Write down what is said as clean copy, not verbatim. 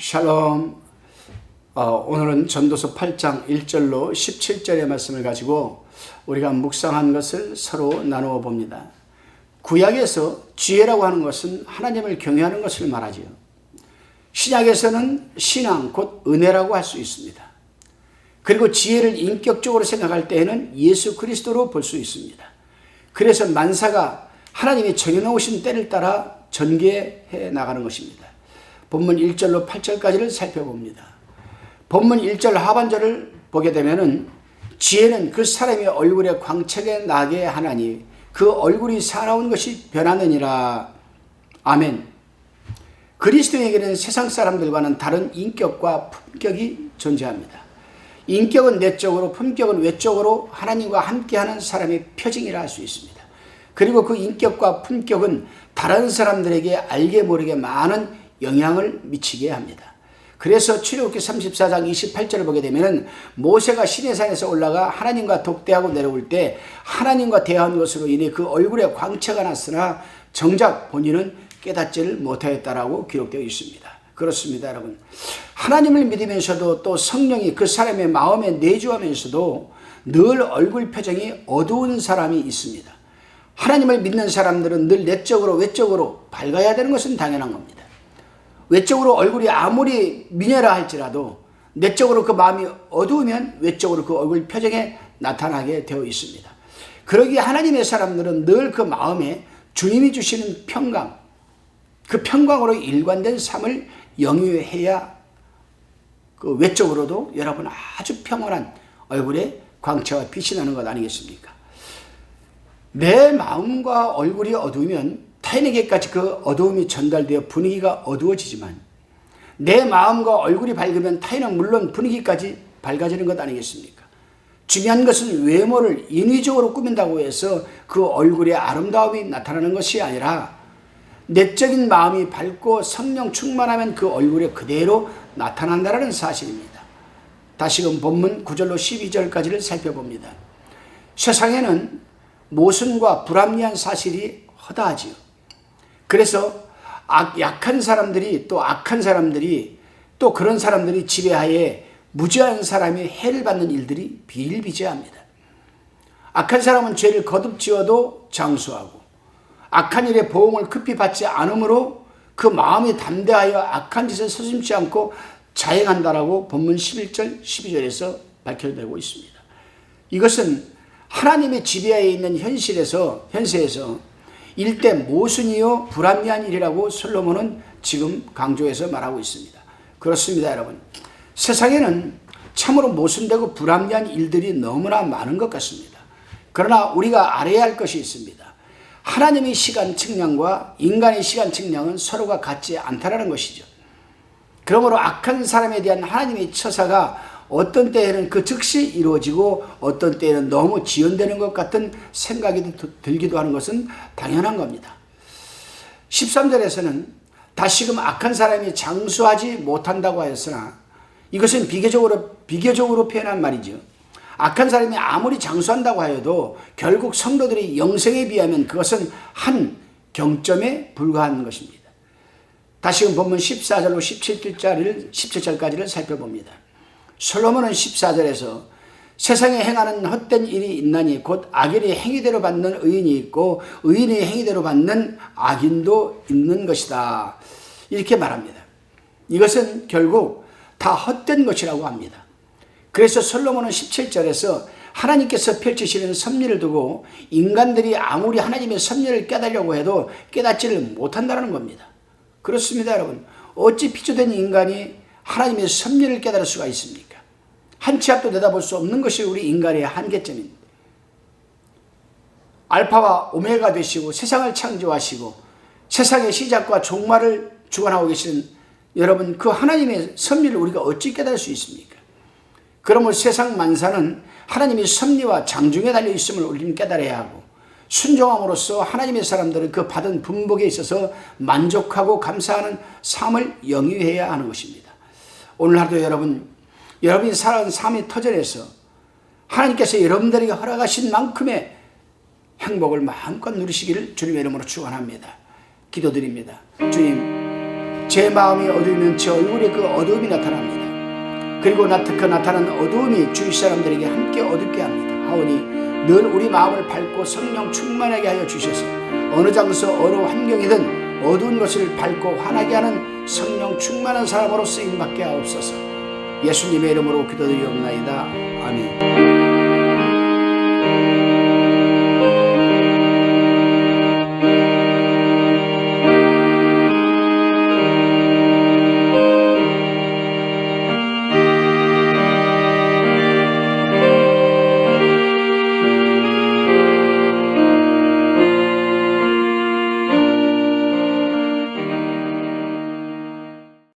샬롬. 오늘은 전도서 8장 1절로 17절의 말씀을 가지고 우리가 묵상한 것을 서로 나누어 봅니다. 구약에서 지혜라고 하는 것은 하나님을 경외하는 것을 말하지요. 신약에서는 신앙 곧 은혜라고 할 수 있습니다. 그리고 지혜를 인격적으로 생각할 때에는 예수 그리스도로 볼 수 있습니다. 그래서 만사가 하나님이 정해놓으신 때를 따라 전개해 나가는 것입니다. 본문 1절로 8절까지를 살펴봅니다. 본문 1절 하반절을 보게 되면은 지혜는 그 사람의 얼굴에 광채가 나게 하나니 그 얼굴이 사나운 것이 변하느니라. 아멘. 그리스도에게는 세상 사람들과는 다른 인격과 품격이 존재합니다. 인격은 내적으로, 품격은 외적으로 하나님과 함께하는 사람의 표징이라 할 수 있습니다. 그리고 그 인격과 품격은 다른 사람들에게 알게 모르게 많은 영향을 미치게 합니다. 그래서 출애굽기 34장 28절을 보게 되면 모세가 시내산에서 올라가 하나님과 독대하고 내려올 때 하나님과 대화한 것으로 인해 그 얼굴에 광채가 났으나 정작 본인은 깨닫지를 못하였다라고 기록되어 있습니다. 그렇습니다, 여러분. 하나님을 믿으면서도 또 성령이 그 사람의 마음에 내주하면서도 늘 얼굴 표정이 어두운 사람이 있습니다. 하나님을 믿는 사람들은 늘 내적으로 외적으로 밝아야 되는 것은 당연한 겁니다. 외적으로 얼굴이 아무리 미녀라 할지라도 내적으로 그 마음이 어두우면 외적으로 그 얼굴 표정에 나타나게 되어 있습니다. 그러기에 하나님의 사람들은 늘 그 마음에 주님이 주시는 평강, 그 평강으로 일관된 삶을 영위해야 그 외적으로도 여러분 아주 평온한 얼굴에 광채와 빛이 나는 것 아니겠습니까? 내 마음과 얼굴이 어두우면 타인에게까지 그 어두움이 전달되어 분위기가 어두워지지만 내 마음과 얼굴이 밝으면 타인은 물론 분위기까지 밝아지는 것 아니겠습니까? 중요한 것은 외모를 인위적으로 꾸민다고 해서 그 얼굴의 아름다움이 나타나는 것이 아니라 내적인 마음이 밝고 성령 충만하면 그 얼굴에 그대로 나타난다는 사실입니다. 다시금 본문 9절로 12절까지를 살펴봅니다. 세상에는 모순과 불합리한 사실이 허다하지요. 그래서 약한 사람들이 또 악한 사람들이 또 그런 사람들이 지배하에 무죄한 사람이 해를 받는 일들이 비일비재합니다. 악한 사람은 죄를 거듭 지어도 장수하고 악한 일에 보응을 급히 받지 않으므로 그 마음이 담대하여 악한 짓을 서슴지 않고 자행한다라고 본문 11절 12절에서 밝혀내고 있습니다. 이것은 하나님의 지배하에 있는 현세에서 일대 모순이요 불합리한 일이라고 솔로몬은 지금 강조해서 말하고 있습니다. 그렇습니다, 여러분. 세상에는 참으로 모순되고 불합리한 일들이 너무나 많은 것 같습니다. 그러나 우리가 알아야 할 것이 있습니다. 하나님의 시간 측량과 인간의 시간 측량은 서로가 같지 않다는 것이죠. 그러므로 악한 사람에 대한 하나님의 처사가 어떤 때에는 그 즉시 이루어지고 어떤 때에는 너무 지연되는 것 같은 생각이 들기도 하는 것은 당연한 겁니다. 13절에서는 다시금 악한 사람이 장수하지 못한다고 하였으나 이것은 비교적으로 표현한 말이죠. 악한 사람이 아무리 장수한다고 하여도 결국 성도들의 영생에 비하면 그것은 한 경점에 불과한 것입니다. 다시금 본문 14절로 17절까지를 살펴봅니다. 솔로몬은 14절에서 세상에 행하는 헛된 일이 있나니 곧 악인의 행위대로 받는 의인이 있고 의인의 행위대로 받는 악인도 있는 것이다. 이렇게 말합니다. 이것은 결국 다 헛된 것이라고 합니다. 그래서 솔로몬은 17절에서 하나님께서 펼치시는 섭리를 두고 인간들이 아무리 하나님의 섭리를 깨달으려고 해도 깨닫지를 못한다는 겁니다. 그렇습니다, 여러분. 어찌 피조된 인간이 하나님의 섭리를 깨달을 수가 있습니까? 한 치 앞도 내다볼 수 없는 것이 우리 인간의 한계점입니다. 알파와 오메가 되시고 세상을 창조하시고 세상의 시작과 종말을 주관하고 계시는 여러분, 그 하나님의 섭리를 우리가 어찌 깨달을 수 있습니까? 그러므로 세상 만사는 하나님의 섭리와 장중에 달려있음을 우리는 깨달아야 하고 순종함으로써 하나님의 사람들은 그 받은 분복에 있어서 만족하고 감사하는 삶을 영위해야 하는 것입니다. 오늘 하루도 여러분이 살아온 삶의 터전에서 하나님께서 여러분들에게 허락하신 만큼의 행복을 마음껏 누리시기를 주님의 이름으로 축원합니다. 기도드립니다. 주님, 제 마음이 어두우면 제 얼굴에 그 어두움이 나타납니다. 그리고 그 나타나는 어두움이 주위 사람들에게 함께 어둡게 합니다. 하오니 늘 우리 마음을 밝고 성령 충만하게 하여 주셔서 어느 장소 어느 환경이든 어두운 것을 밝고 환하게 하는 성령 충만한 사람으로 쓰임받게 하옵소서. 예수님의 이름으로 기도드리옵나이다. 아멘.